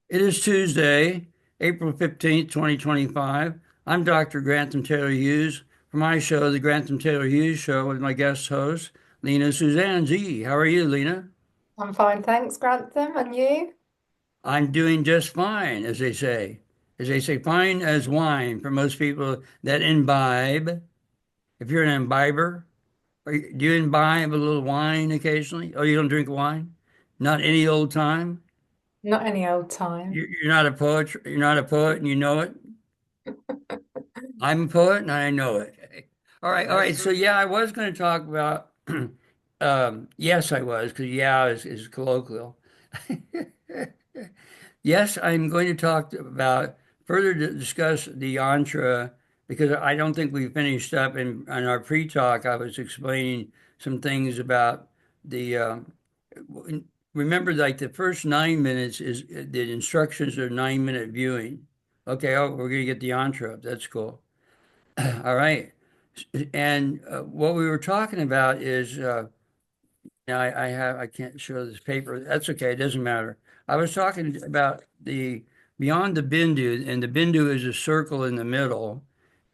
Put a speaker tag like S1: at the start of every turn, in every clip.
S1: It is Tuesday, April 15th, 2025. I'm Dr. Grantham Taylor Hughes for my show, The Grantham Taylor Hughes Show, with my guest host, Lena Suzanne Z. How are you, Lena?
S2: I'm fine, thanks, Grantham. And you?
S1: I'm doing just fine, as they say. As they say, fine as wine for most people that imbibe. If you're an imbiber, do you imbibe a little wine occasionally? Oh, you don't drink wine? Not any old time?
S2: Not any old time.
S1: You're not a poet. You're not a poet, and you know it. I'm a poet and I know it. All right, all right. So yeah, I was going to talk about. Yes, I was, because yeah is colloquial. Yes, I'm going to talk about further to discuss the yantra because I don't think we finished up in our pre-talk. I was explaining some things about the. Remember, like the first 9 minutes is the instructions are 9 minute viewing. Okay, oh, we're going to get the yantra up. That's cool. All right. And what we were talking about is now I can't show this paper. That's okay. It doesn't matter. I was talking about the beyond the bindu, and the bindu is a circle in the middle,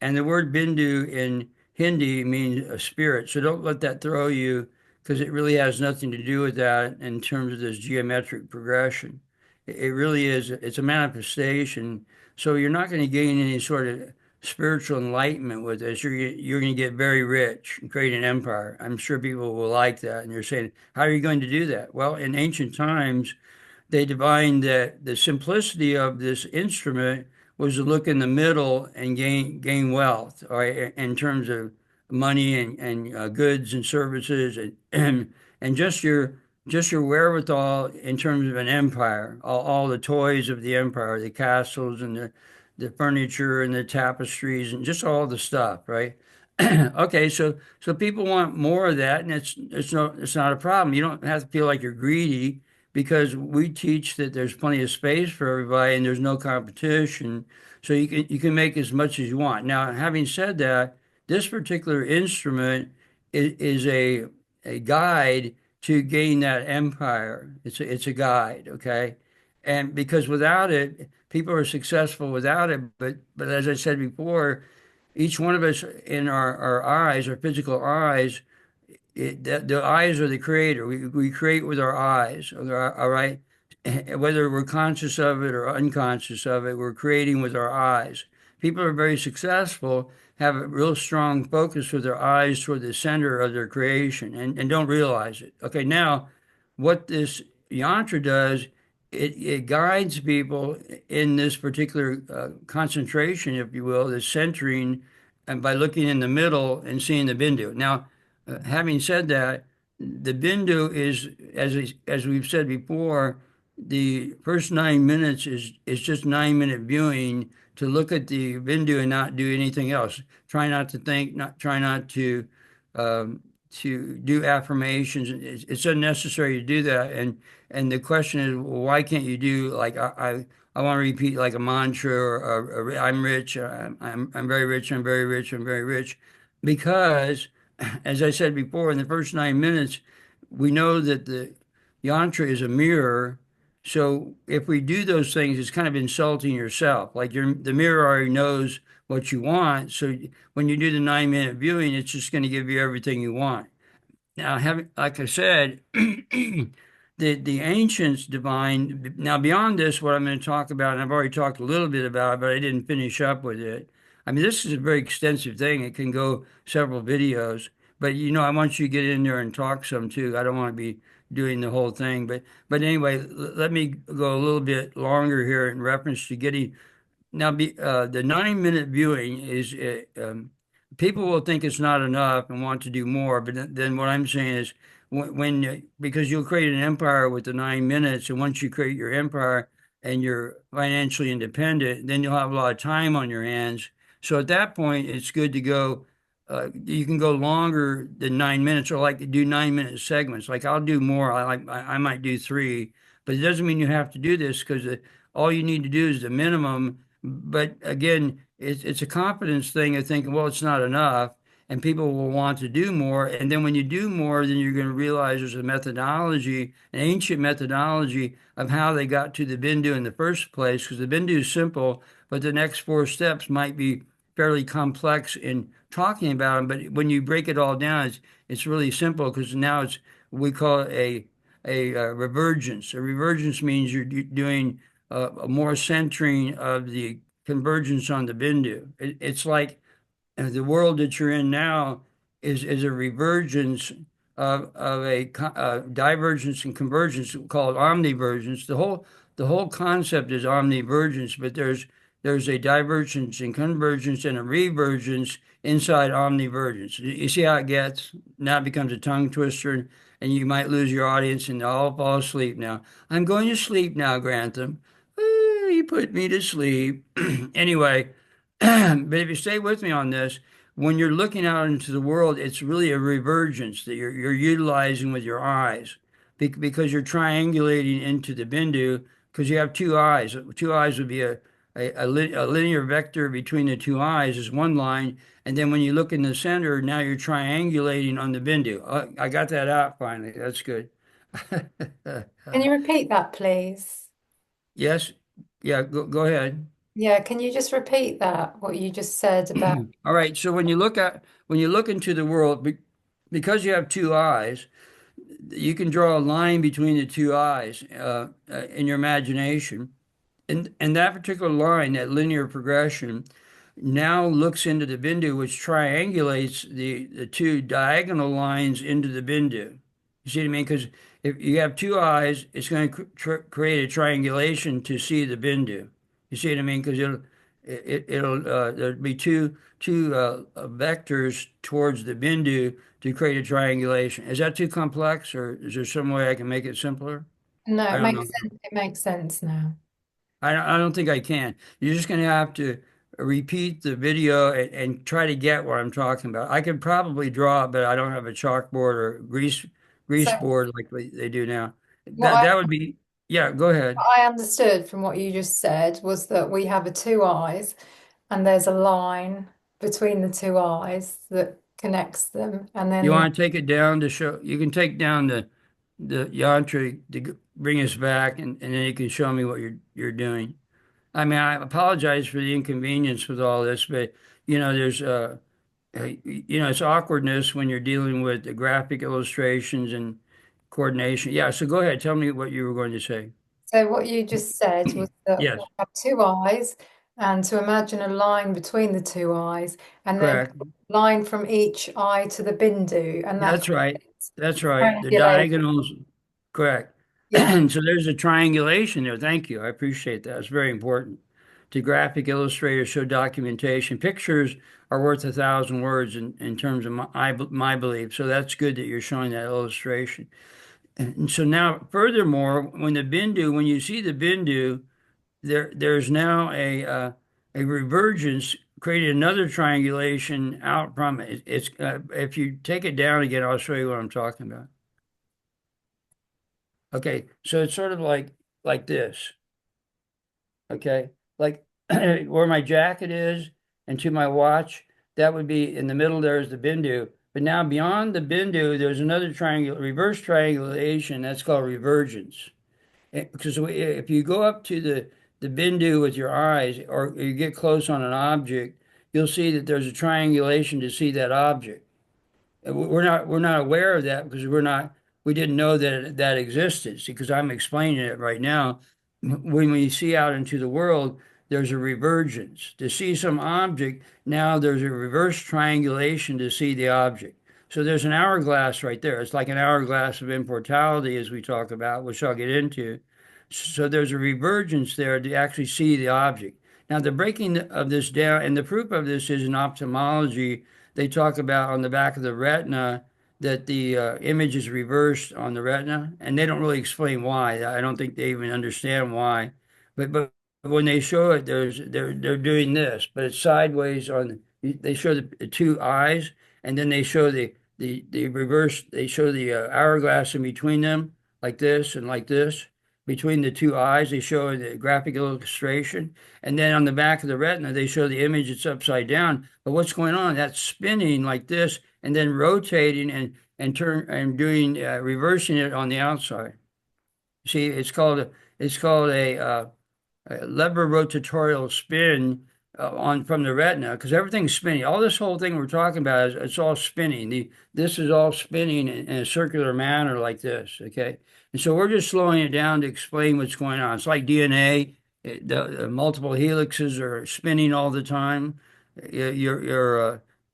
S1: and the word bindu in Hindi means a spirit. So don't let that throw you because it really has nothing to do with that in terms of this geometric progression. It really is. It's a manifestation. So you're not going to gain any sort of spiritual enlightenment with this. You're going to get very rich and create an empire. I'm sure people will like that. And you're saying, how are you going to do that? Well, in ancient times, they divined that the simplicity of this instrument was to look in the middle and gain wealth, all right, in terms of money and goods and services and just your wherewithal in terms of an empire, all the toys of the empire, the castles and the furniture and the tapestries and just all the stuff, right? Okay, so people want more of that, and it's not a problem. You don't have to feel like you're greedy because we teach that there's plenty of space for everybody and there's no competition, so you can make as much as you want. Now, having said that, this particular instrument is a guide to gain that empire. It's a guide, okay? And because without it, people are successful without it. But as I said before, each one of us in our eyes, our physical eyes, the eyes are the creator. We create with our eyes, all right? Whether we're conscious of it or unconscious of it, we're creating with our eyes. People are very successful, have a real strong focus with their eyes toward the center of their creation and don't realize it. Okay, now what this yantra does, it guides people in this particular concentration, if you will, the centering, and by looking in the middle and seeing the bindu. Now, having said that, the bindu is, as we've said before, the first 9 minutes is just 9 minute viewing to look at the bindu and not do anything else. Try not to think, not try not um, to do affirmations. It's unnecessary to do that. And the question is, well, why can't you do like I want to repeat like a mantra or I'm rich, I'm very rich, I'm very rich, I'm very rich, because as I said before, in the first 9 minutes, we know that the yantra is a mirror. So if we do those things, it's kind of insulting yourself. Like the mirror already knows what you want. So when you do the 9 minute viewing, it's just going to give you everything you want. Now, having, like I said, the ancients divined. Now, beyond this, what I'm going to talk about, and I've already talked a little bit about it, but I didn't finish up with it. I mean, this is a very extensive thing. It can go several videos, but I want you to get in there and talk some too. I don't want to be doing the whole thing, but anyway, let me go a little bit longer here in reference to getting now, the 9 minute viewing is people will think it's not enough and want to do more. But then what I'm saying is because you'll create an empire with the 9 minutes, and once you create your empire and you're financially independent, then you'll have a lot of time on your hands. So at that point, it's good to go. You can go longer than 9 minutes, or like do 9 minute segments. Like I'll do more. I might do three, but it doesn't mean you have to do this because all you need to do is the minimum. But again, it's a confidence thing of thinking, well, it's not enough. and people will want to do more. And then when you do more, then you're going to realize there's a methodology, an ancient methodology of how they got to the Bindu in the first place, because the Bindu is simple, but the next four steps might be fairly complex in talking about them. But when you break it all down, it's really simple because now we call it a revergence. A revergence means you're doing a more centering of the convergence on the Bindu. It's like the world that you're in now is a revergence of a divergence and convergence called omnivergence. The whole concept is omnivergence, but there's a divergence and convergence and a revergence inside omnivergence. You see how it gets? Now it becomes a tongue twister, and you might lose your audience, and they'll all fall asleep now. I'm going to sleep now, Grantham. You put me to sleep. Anyway. But if you stay with me on this, when you're looking out into the world, it's really a revergence that you're utilizing with your eyes because you're triangulating into the Bindu because you have two eyes. Two eyes would be a linear vector between the two eyes is one line. And then when you look in the center, now you're triangulating on the Bindu. I got that out finally. That's good.
S2: Can you repeat that, please?
S1: Yes. Yeah, go ahead.
S2: Yeah, can you just repeat that, what you just said about?
S1: All right. So when you look into the world, because you have two eyes, you can draw a line between the two eyes in your imagination, and that particular line, that linear progression, now looks into the Bindu, which triangulates the two diagonal lines into the Bindu. You see what I mean? Because if you have two eyes, it's going to create a triangulation to see the Bindu. You see what I mean? Because there'll be two vectors towards the Bindu to create a triangulation. Is that too complex, or is there some way I can make it simpler?
S2: No,
S1: I
S2: it
S1: don't
S2: makes
S1: know.
S2: sense. It makes sense now.
S1: I don't think I can. You're just going to have to repeat the video and try to get what I'm talking about. I could probably draw it, but I don't have a chalkboard or grease
S2: So
S1: board like they do now.
S2: what
S1: That would be, yeah, go ahead.
S2: I understood from what you just said was that we have a two eyes and there's a line between the two eyes that connects them. And
S1: You
S2: then,
S1: want to take it down to show, you can take down the yantra to bring us back, and then you can show me what you're doing. I mean, I apologize for the inconvenience with all this, but there's it's awkwardness when you're dealing with the graphic illustrations and coordination. Yeah, so go ahead, tell me what you were going to say.
S2: so what you just said was that we
S1: Yes,
S2: have two eyes and to imagine a line between the two eyes and then
S1: correct.
S2: a line from each eye to the Bindu. And that
S1: That's right. That's right. The
S2: triangulate.
S1: diagonals, correct.
S2: Yeah.
S1: So there's a triangulation there. Thank you. I appreciate that. It's very important. To graphic illustrators show documentation. Pictures are worth 1,000 words in terms of my belief. So that's good that you're showing that illustration. And so now, furthermore, when you see the Bindu, there's now a revergence created another triangulation out from it. It's if you take it down again, I'll show you what I'm talking about. Okay, so it's sort of like this. Okay, like where my jacket is and to my watch, that would be in the middle. There's the Bindu. But now beyond the Bindu, there's another triangle, reverse triangulation. That's called revergence. Because if you go up to the Bindu with your eyes, or you get close on an object, you'll see that there's a triangulation to see that object. We're not aware of that because we didn't know that existed. See, because I'm explaining it right now. When we see out into the world, there's a revergence. To see some object, now there's a reverse triangulation to see the object. So there's an hourglass right there. It's like an hourglass of importality, as we talk about, which I'll get into. So there's a revergence there to actually see the object. Now, the breaking of this down, and the proof of this is in ophthalmology. They talk about on the back of the retina that the image is reversed on the retina, and they don't really explain why. I don't think they even understand why. But when they show it, they're doing this, but it's sideways on. They show the two eyes, and then they show the reverse. They show the hourglass in between them, like this and like this. between the two eyes. They show the graphic illustration. And then on the back of the retina, they show the image it's upside down. But what's going on? That's spinning like this and then rotating and doing reversing it on the outside. See, it's called a lever rotatorial spin on from the retina because everything's spinning. All this whole thing we're talking about is it's all spinning. This is all spinning in a circular manner like this. Okay, and so we're just slowing it down to explain what's going on. It's like DNA. The multiple helixes are spinning all the time.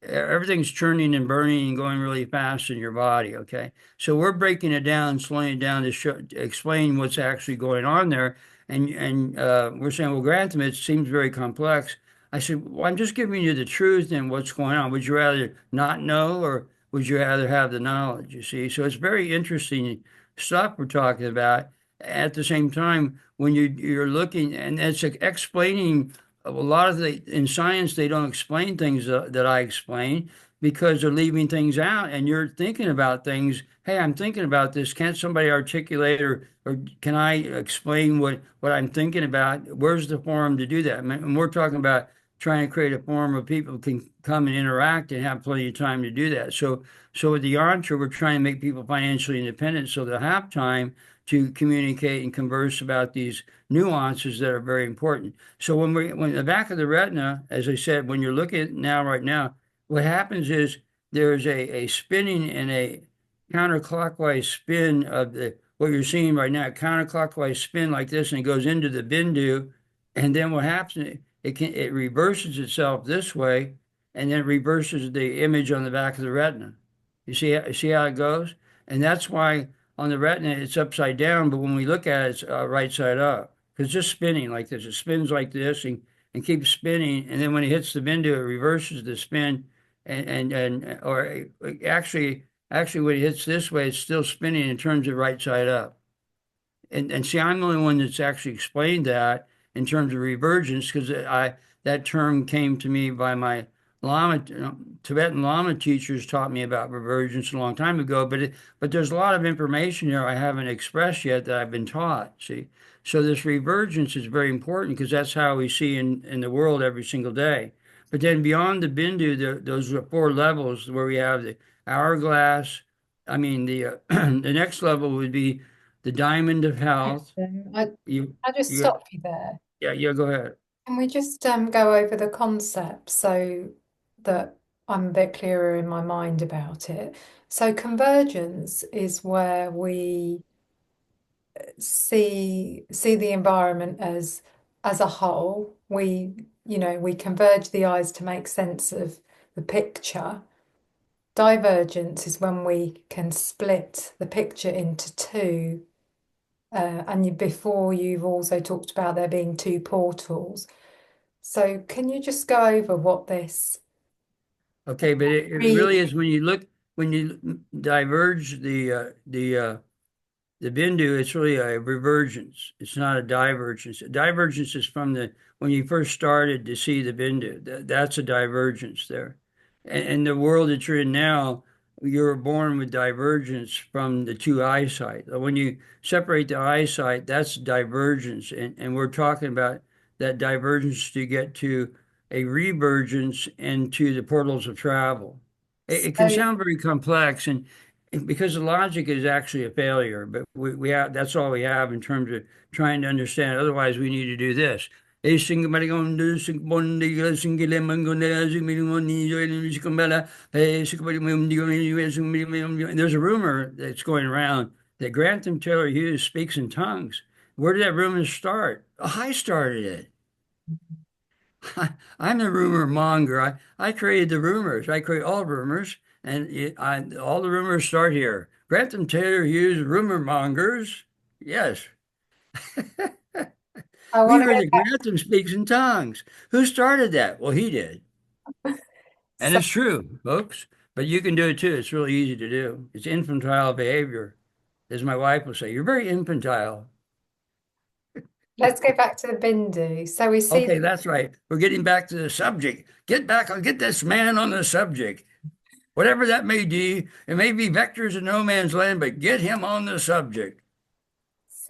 S1: Everything's churning and burning and going really fast in your body. Okay, so we're breaking it down, slowing it down to explain what's actually going on there. And we're saying, well, Grantham, it seems very complex. I said, well, I'm just giving you the truth and what's going on. Would you rather not know or would you rather have the knowledge? You see, so it's very interesting stuff we're talking about. At the same time, when you're looking and it's explaining a lot of in science, they don't explain things that I explain because they're leaving things out and you're thinking about things. Hey, I'm thinking about this. Can't somebody articulate or can I explain what I'm thinking about? Where's the forum to do that? And we're talking about trying to create a forum where people can come and interact and have plenty of time to do that. So with the Yantra, we're trying to make people financially independent so they'll have time to communicate and converse about these nuances that are very important. So when the back of the retina, as I said, when you're looking at now right now, what happens is there's a spinning and a counterclockwise spin of the what you're seeing right now, counterclockwise spin like this, and it goes into the bindu, and then what happens? It reverses itself this way, and then reverses the image on the back of the retina. You see how it goes, and that's why on the retina it's upside down, but when we look at it, it's right side up because it's just spinning like this. It spins like this and keeps spinning, and then when it hits the bindu, it reverses the spin, and or actually when it hits this way, it's still spinning and turns it right side up. And see, I'm the only one that's actually explained that in terms of revergence because I that term came to me by my Lama, Tibetan Lama teachers taught me about revergence a long time ago. But there's a lot of information here I haven't expressed yet that I've been taught. See, so this revergence is very important because that's how we see in the world every single day. But then beyond the bindu, those are four levels where we have the hourglass. I mean, the next level would be the diamond of health.
S2: I
S1: You,
S2: I just
S1: you,
S2: stop you there.
S1: yeah, go ahead.
S2: Can we just go over the concept so that I'm a bit clearer in my mind about it? So convergence is where we see the environment as a whole. We converge the eyes to make sense of the picture. Divergence is when we can split the picture into two. Before you've also talked about there being two portals. So can you just go over what this
S1: Okay, but it
S2: really
S1: really is when you diverge the bindu, it's really a revergence. It's not a divergence. A divergence is from the when you first started to see the bindu. That's a divergence there. And the world that you're in now, you were born with divergence from the two eyesight. When you separate the eyesight, that's divergence. And we're talking about that divergence to get to a revergence into the portals of travel. It can
S2: so
S1: sound very complex, and because the logic is actually a failure, but we have that's all we have in terms of trying to understand it. Otherwise, we need to do this. There's a rumor that's going around that Grantham Taylor Hughes speaks in tongues. Where did that rumor start? I started it. I'm the rumor monger. I created the rumors. I create all rumors, and all the rumors start here. Grantham Taylor Hughes rumor mongers. Yes,
S2: I
S1: we
S2: want to
S1: heard
S2: go
S1: that
S2: back.
S1: Grantham speaks in tongues. Who started that? Well, he did, and
S2: So
S1: it's true, folks. But you can do it too. It's really easy to do. It's infantile behavior, as my wife will say. You're very infantile.
S2: let's go back to the Bindu. So we see
S1: Okay, that's right. We're getting back to the subject. Get back. I'll get this man on the subject. Whatever that may be, it may be vectors in no man's land, but get him on the subject.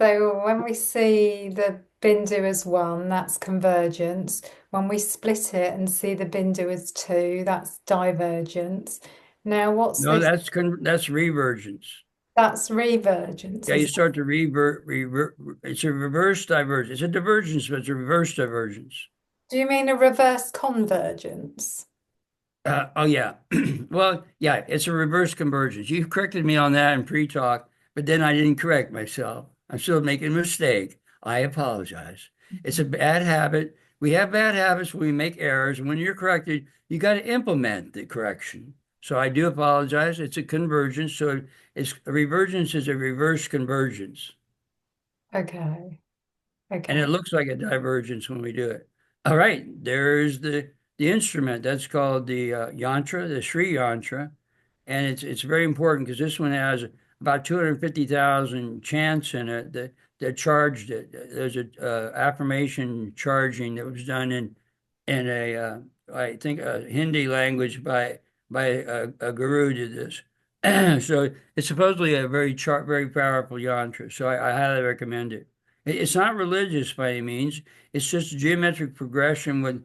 S2: So when we see the Bindu as one, that's convergence. When we split it and see the Bindu as two, that's divergence. Now, what's
S1: No,
S2: this?
S1: that's revergence.
S2: That's revergence,
S1: Yeah, you
S2: is
S1: start to revert. It's a reverse divergence. It's a divergence, but it's a reverse divergence.
S2: do you mean a reverse convergence?
S1: Oh yeah. Well, yeah, it's a reverse convergence. You corrected me on that in pre-talk, but then I didn't correct myself. I'm still making a mistake. I apologize. It's a bad habit. We have bad habits when we make errors, and when you're corrected, you got to implement the correction. So I do apologize. It's a convergence. So it's a revergence is a reverse convergence.
S2: Okay,
S1: And it
S2: okay.
S1: looks like a divergence when we do it. All right, there's the instrument that's called the yantra, the Sri Yantra, and it's very important because this one has about 250,000 chants in it that charged it. There's a affirmation charging that was done in a I think a Hindi language by a guru did this. So it's supposedly a very powerful yantra. So I highly recommend it. It's not religious by any means. It's just a geometric progression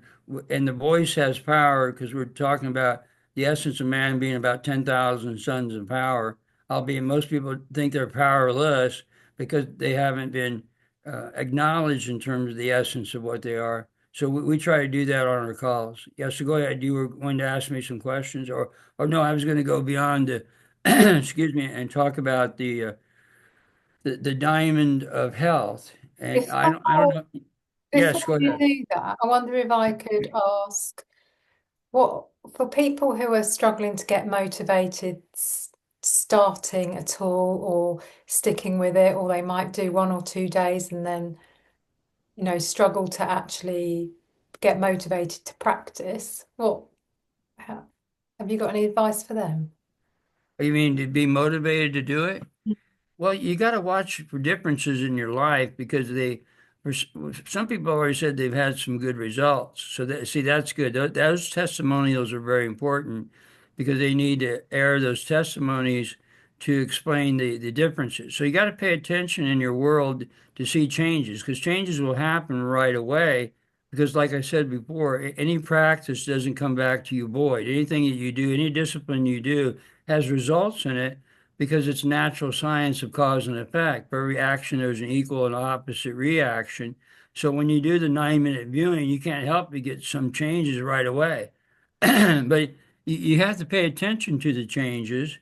S1: and the voice has power because we're talking about the essence of man being about 10,000 suns of power, albeit most people think they're powerless because they haven't been acknowledged in terms of the essence of what they are. So we try to do that on our calls. Yeah, so go ahead. You were going to ask me some questions, or no, I was going to go beyond the, excuse me, and talk about the diamond of health. And I don't
S2: Before,
S1: know.
S2: before
S1: Yes, go
S2: you
S1: ahead.
S2: do that, I wonder if I could ask what, for people who are struggling to get motivated starting at all or sticking with it, or they might do 1 or 2 days and then, struggle to actually get motivated to practice. How, have you got any advice for them?
S1: You mean to be motivated to do it? Well, you got to watch for differences in your life because for some people already said they've had some good results. So see, that's good. Those testimonials are very important because they need to air those testimonies to explain the differences. So you got to pay attention in your world to see changes because changes will happen right away. Because, like I said before, any practice doesn't come back to you void. Anything that you do, any discipline you do has results in it because it's natural science of cause and effect. For every action, there's an equal and opposite reaction. So when you do the 9 minute viewing, you can't help but get some changes right away. But you have to pay attention to the changes.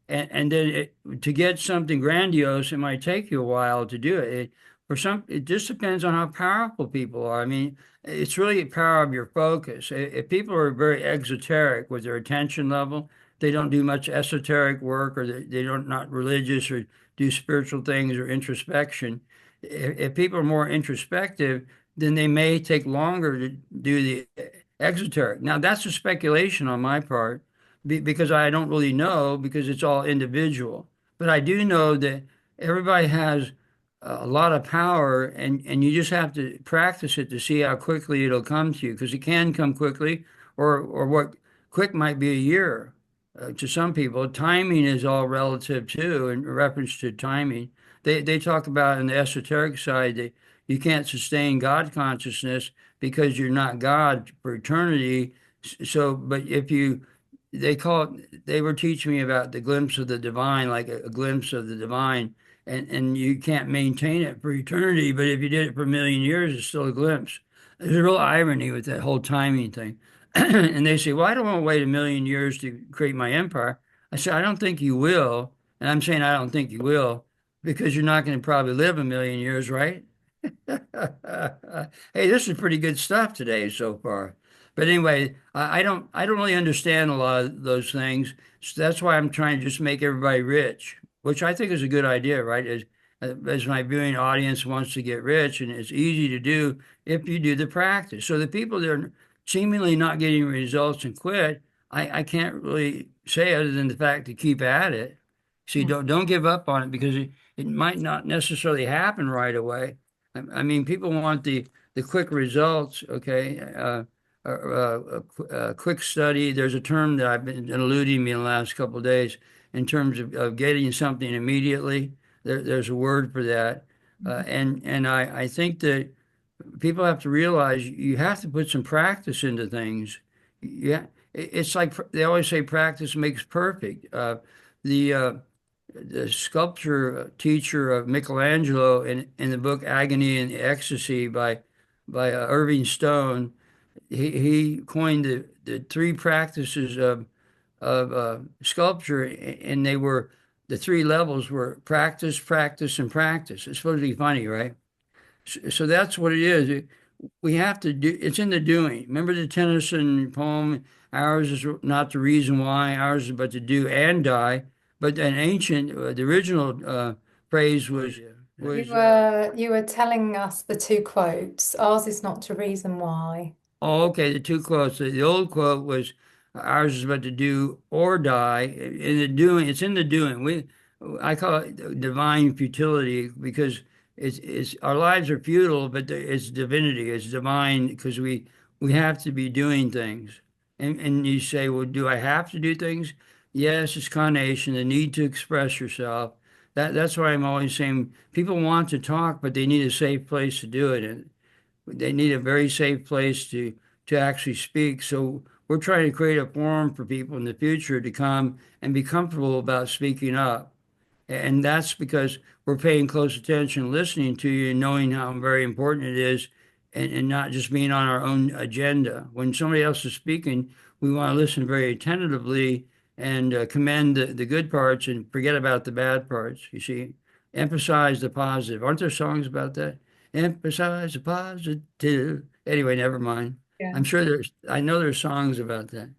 S1: And then to get something grandiose, it might take you a while to do it. For some, it just depends on how powerful people are. I mean, it's really a power of your focus. If people are very exoteric with their attention level, they don't do much esoteric work or they don't not religious or do spiritual things or introspection. If people are more introspective, then they may take longer to do the exoteric. Now, that's a speculation on my part because I don't really know because it's all individual. But I do know that everybody has a lot of power and you just have to practice it to see how quickly it'll come to you because it can come quickly or what quick might be a year to some people. Timing is all relative too, in reference to timing. They talk about in the esoteric side that you can't sustain God consciousness because you're not God for eternity. So, but if you, they call it, they were teaching me about the glimpse of the divine, like a glimpse of the divine, and you can't maintain it for eternity. But if you did it for a million years, it's still a glimpse. There's a real irony with that whole timing thing. And they say, well, I don't want to wait a million years to create my empire. I said, I don't think you will. And I'm saying I don't think you will because you're not going to probably live a million years, right? Hey, this is pretty good stuff today so far. But anyway, I don't really understand a lot of those things. So that's why I'm trying to just make everybody rich, which I think is a good idea, right? As my viewing audience wants to get rich, and it's easy to do if you do the practice. So the people that are seemingly not getting results and quit, I can't really say other than the fact to keep at it. See, don't give up on it because it might not necessarily happen right away. I mean, people want the quick results, okay? A quick study. There's a term that I've been eluding me in the last couple of days in terms of getting something immediately. There's a word for that. And I think that people have to realize you have to put some practice into things. Yeah, it's like they always say, practice makes perfect. The uh, the sculpture teacher of Michelangelo in the book Agony and Ecstasy by Irving Stone, he coined the three practices of sculpture, and they were the three levels were practice, practice, and practice. It's supposed to be funny, right? So that's what it is. We have to do, it's in the doing. Remember the Tennyson poem, ours is not the reason why, ours is but to do and die. But an ancient, the original phrase
S2: You were telling us the two quotes. Ours is not to reason why.
S1: oh, okay, the two quotes. The old quote was, "Ours is but to do or die." In the doing, it's in the doing. I call it divine futility because it's our lives are futile, but it's divinity, it's divine because we have to be doing things. And you say, well, do I have to do things? Yes, it's carnation, the need to express yourself. That's why I'm always saying people want to talk, but they need a safe place to do it. And they need a very safe place to actually speak. So we're trying to create a forum for people in the future to come and be comfortable about speaking up. And that's because we're paying close attention, listening to you, and knowing how very important it is, and not just being on our own agenda. When somebody else is speaking, we want to listen very attentively and commend the good parts and forget about the bad parts. You see, emphasize the positive. Aren't there songs about that? Emphasize the positive. Anyway, never mind.
S2: Yeah.
S1: I know there's songs about that.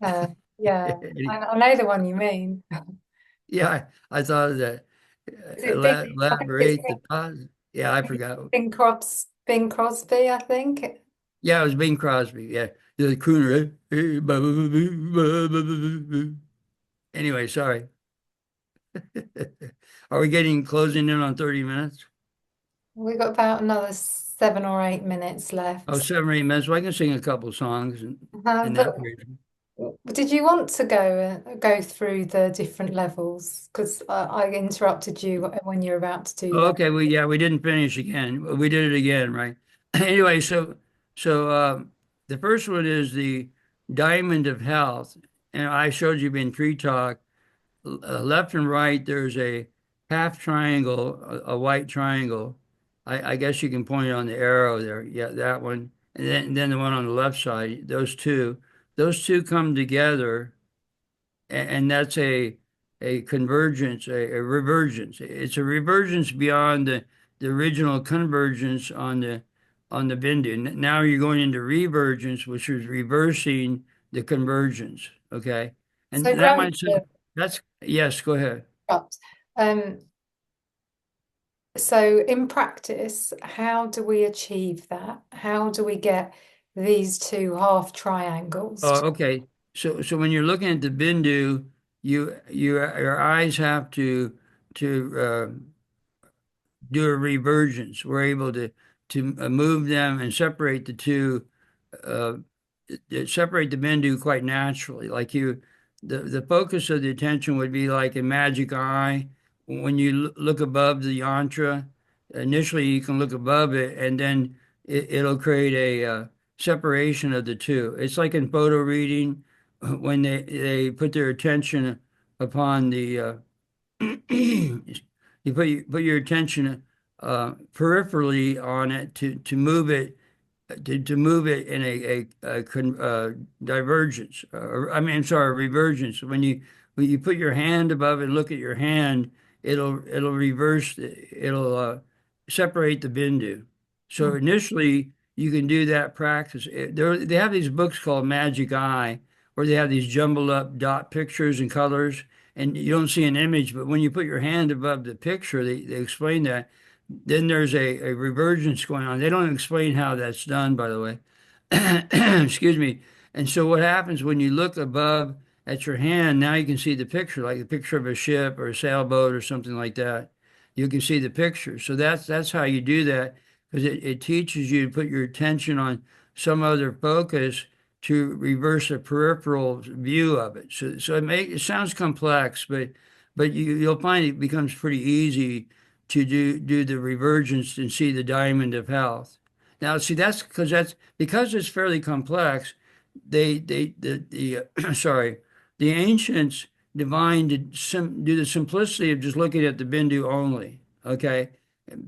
S2: Uh, yeah, I know the one you mean.
S1: Yeah, I thought of that.
S2: Is it Bing? I think it's
S1: Elaborate the positive. Yeah, I forgot.
S2: Bing Crosby, I think.
S1: Yeah, it was Bing Crosby. Yeah, the crooner. Anyway, sorry. Are we getting closing in on 30 minutes?
S2: We've got about another 7 or 8 minutes
S1: Oh,
S2: left.
S1: 7 or 8 minutes. Well, I can sing a couple songs in that
S2: But
S1: region.
S2: did you want to go through the different levels? Because I interrupted you when you were about to do
S1: Oh,
S2: that.
S1: okay, we didn't finish again. We did it again, right? Anyway, so the first one is the diamond of health, and I showed you in tree talk. Left and right, there's a half triangle, a white triangle. I guess you can point it on the arrow there. Yeah, that one, and then the one on the left side. Those two come together and that's a convergence, a revergence. It's a revergence beyond the original convergence on the Bindu. Now you're going into revergence, which is reversing the convergence. Okay, and
S2: So,
S1: that
S2: Grant,
S1: might sound that's yes. Go ahead.
S2: um, so in practice, how do we achieve that? How do we get these two half triangles?
S1: Oh, okay. So when you're looking at the Bindu, your eyes have to do a revergence. We're able to move them and separate the two, uh, separate the Bendu quite naturally. Like the focus of the attention would be like a magic eye. When you look above the yantra, initially you can look above it, and then it'll create a separation of the two. It's like in photo reading when they put their attention upon the you put your attention peripherally on it to move it to move it in divergence. I mean, I'm sorry, revergence. When you put your hand above it and look at your hand, it'll reverse. It'll separate the bindu. So initially, you can do that practice. They have these books called Magic Eye, where they have these jumbled up dot pictures and colors, and you don't see an image. But when you put your hand above the picture, they explain that. Then there's a revergence going on. They don't explain how that's done, by the way. Excuse me. And so what happens when you look above at your hand, now you can see the picture, like the picture of a ship or a sailboat or something like that. You can see the picture. So that's how you do that because it teaches you to put your attention on some other focus to reverse a peripheral view of it. So it sounds complex, but you'll find it becomes pretty easy to do the revergence and see the diamond of health. Now, see, that's because it's fairly complex. Sorry, the ancients do the simplicity of just looking at the Bindu only. Okay,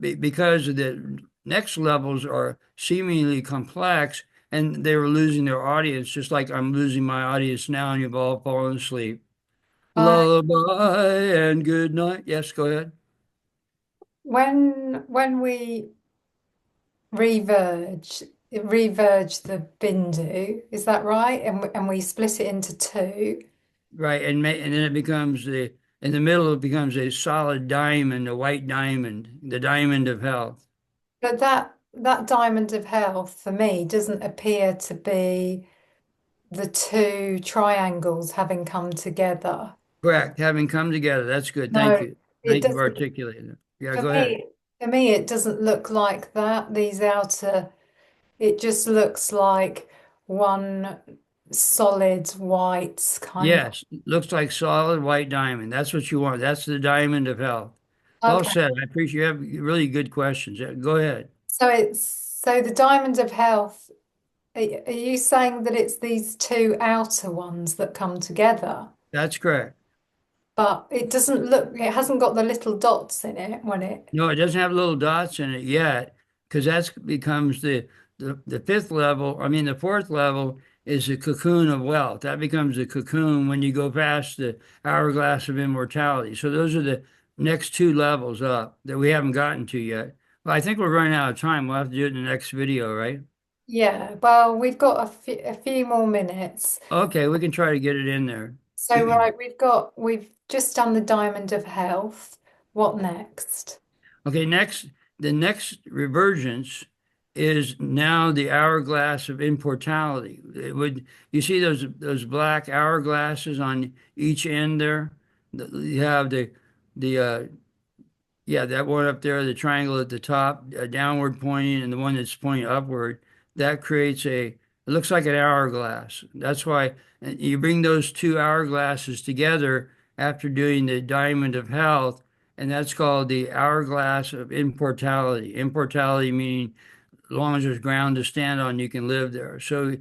S1: because the next levels are seemingly complex, and they were losing their audience, just like I'm losing my audience now, and you've all fallen asleep.
S2: Uh,
S1: Lullaby and good night. Yes, go ahead.
S2: when we reverge the Bindu, is that right? And we split it into two.
S1: Right, and then it becomes in the middle it becomes a solid diamond, a white diamond, the diamond of health.
S2: But that diamond of health for me doesn't appear to be the two triangles having come together.
S1: Correct. Having come together. That's good. Thank
S2: No,
S1: you.
S2: it
S1: Thank you for
S2: doesn't.
S1: articulating it. Yeah,
S2: For
S1: go ahead.
S2: me, for me, it doesn't look like that. These outer, it just looks like one solid white kind of.
S1: Yes, looks like solid white diamond. That's what you want. That's the diamond of health. Well
S2: Okay,
S1: said. I appreciate you have really good questions. Yeah, go ahead.
S2: so the diamond of health. Are you saying that it's these two outer ones that come together?
S1: That's correct.
S2: But it doesn't look, it hasn't got the little dots in it when it.
S1: No, it doesn't have little dots in it yet, because that's becomes the fifth level. I mean, the fourth level is the cocoon of wealth. That becomes the cocoon when you go past the hourglass of immortality. So those are the next two levels up that we haven't gotten to yet. Well, I think we're running out of time. We'll have to do it in the next video, right?
S2: Yeah, well, we've got a few more minutes.
S1: Okay, we can try to get it in there.
S2: So, right, we've just done the diamond of health. What next?
S1: Okay, the next revergence is now the hourglass of importality. You see those black hourglasses on each end there? You have the yeah, that one up there, the triangle at the top, downward pointing, and the one that's pointing upward. That creates it looks like an hourglass. That's why you bring those two hourglasses together after doing the diamond of health, and that's called the hourglass of importality. Importality meaning as long as there's ground to stand on, you can live there. So,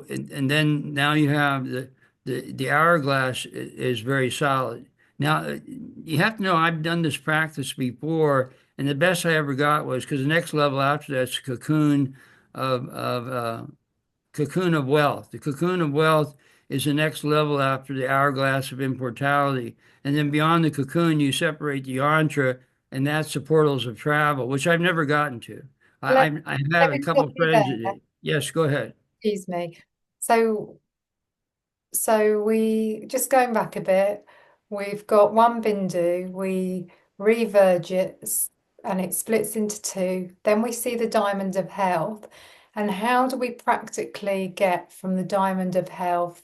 S1: and then now you have the hourglass is very solid. Now, you have to know I've done this practice before, and the best I ever got was because the next level after that's of cocoon of wealth. The cocoon of wealth is the next level after the hourglass of immortality. And then beyond the cocoon, you separate the yantra, and that's the portals of travel, which I've never gotten to.
S2: Let,
S1: I have
S2: let
S1: a
S2: me
S1: couple
S2: stop
S1: of
S2: you
S1: friends that
S2: there.
S1: did. Yes, go ahead.
S2: Excuse me. So, so we just going back a bit, we've got one Bindu, we reverge it and it splits into two. Then we see the diamond of health. And how do we practically get from the diamond of health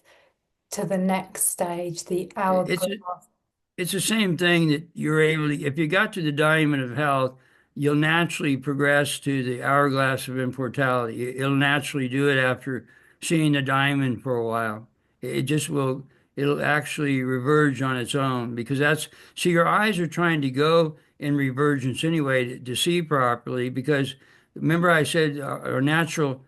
S2: to the next stage, the
S1: It's
S2: hourglass?
S1: It's the same thing that you're able to, if you got to the diamond of health, you'll naturally progress to the hourglass of immortality. It'll naturally do it after seeing the diamond for a while. It just will, it'll actually reverge on its own because see, your eyes are trying to go in revergence anyway to see properly because remember I said our natural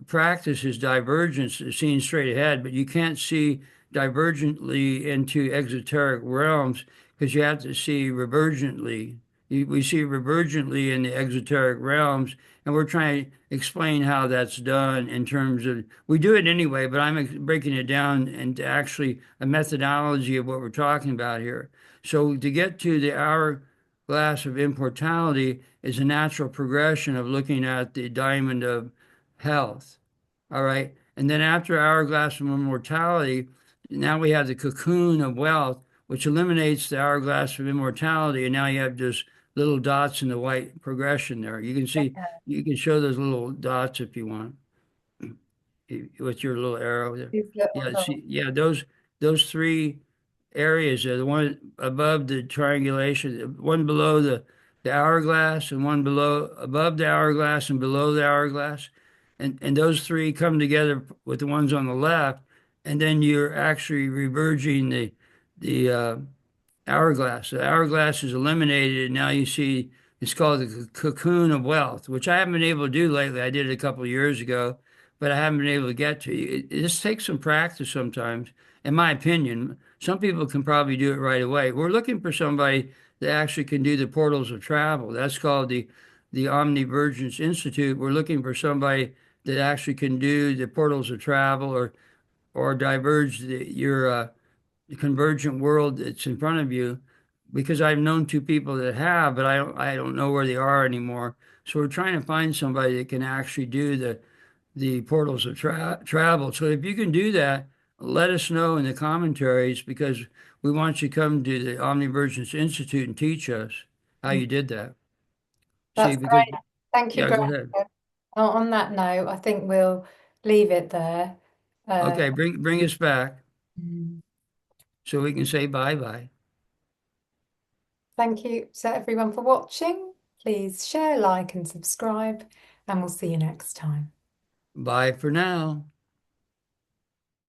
S1: practice is divergence, seeing straight ahead, but you can't see divergently into exoteric realms because you have to see revergently. We see revergently in the exoteric realms, and we're trying to explain how that's done in terms of we do it anyway, but I'm breaking it down into actually a methodology of what we're talking about here. So to get to the hourglass of immortality is a natural progression of looking at the diamond of health. All right. And then after hourglass of immortality, now we have the cocoon of wealth, which eliminates the hourglass of immortality. And now you have just little dots in the white progression there. You can see, you can show those little dots if you want with your little arrow there.
S2: These little
S1: Yeah,
S2: dots.
S1: see, yeah, those three areas are the one above the triangulation, one below the hourglass, and one below above the hourglass and below the hourglass, and those three come together with the ones on the left, and then you're actually reverging the hourglass. The hourglass is eliminated, and now you see It's called the Cocoon of Wealth, which I haven't been able to do lately. I did it a couple of years ago, but I haven't been able to get to. It just takes some practice sometimes, in my opinion. Some people can probably do it right away. We're looking for somebody that actually can do the portals of travel. That's called the Omnivergence Institute. We're looking for somebody that actually can do the portals of travel or diverge your convergent world that's in front of you, because I've known two people that have, but I don't know where they are anymore. So we're trying to find somebody that can actually do the portals of travel. So if you can do that, let us know in the commentaries, because we want you to come to the Omnivergence Institute and teach us how
S2: Mm.
S1: you did that. See,
S2: That's
S1: because
S2: great. Thank you,
S1: yeah, go
S2: Graham.
S1: ahead.
S2: On that note, I think we'll leave it there. Uh,
S1: Okay, bring us back
S2: mm.
S1: so we can say bye bye.
S2: Thank you to everyone for watching. Please share, like, and subscribe, and we'll see you next time.
S1: Bye for now.